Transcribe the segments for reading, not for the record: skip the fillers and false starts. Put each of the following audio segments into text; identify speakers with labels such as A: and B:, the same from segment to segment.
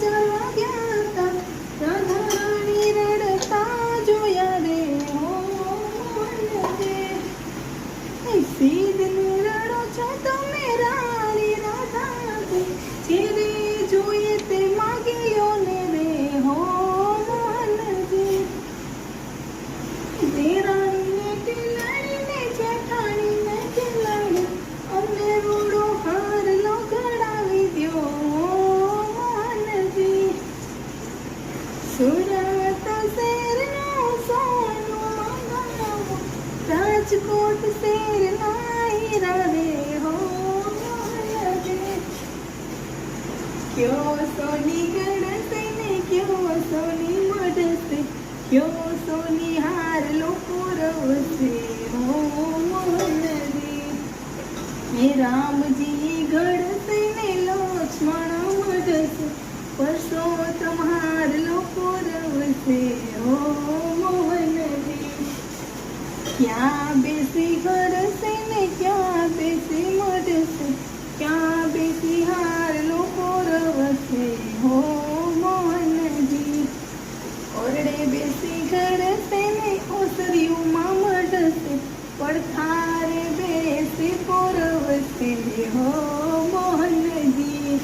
A: 4 વાગ્યા હતા, રાધા રાણી રડતા જોયા રે હો મોહનજી. સીધને રડો છો તમે રાણી રાધાજી, જેને જોઈએ તે માગ્યો ને રે હો મોહનજી. દેરાણીને ટીલાણીને જેઠાણીને ટીલાણી, અમને રૂડો હારલો ઘડાવી દ્યો મોહનજી. સુરત શહેરનો સોનું મંગાવો, રાજકોટ શહેરના હીરા રે હો મોહનજી. ક્યો સોની ગણસે ને ક્યો સોની મઢસે, ક્યો સોની હાર લોકો રવસે હો મોહનજી. હે રામજી ઘડસે ને લક્ષ્મણ મઢસે, પરસોત્તમ હાર લોકો રવસે હો મોહનજી. ક્યાં બેસી ઘડસે ને ક્યાં બેસી મઢસે, ક્યાં બેસી હાર લોકો રવસે હો મોહનજી. ઓરડે બેસી ઘડસે ને ઓસરિયુંમાં મઢસે, પડખારે બેસી પોરવસે હો મોહનજી.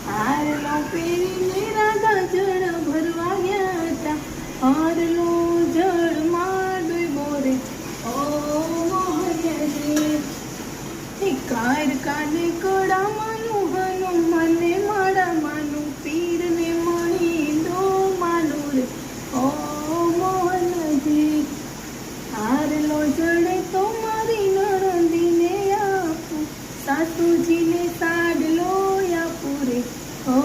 A: હારલો પહેરીને રાધા જળ ભરવા ગયા હતા, હારલો જળમાં ડૂબ્યો રે ઓ મોહનજી. કાર કાને કડા માનું હનુમાને માડા માનું, પીરને મણીંદો માનું રે ઓ મોહનજી. હારલો જડે તો મારી નણંદીને આપું, સાસુજીને સાડલો આપું રે ઓ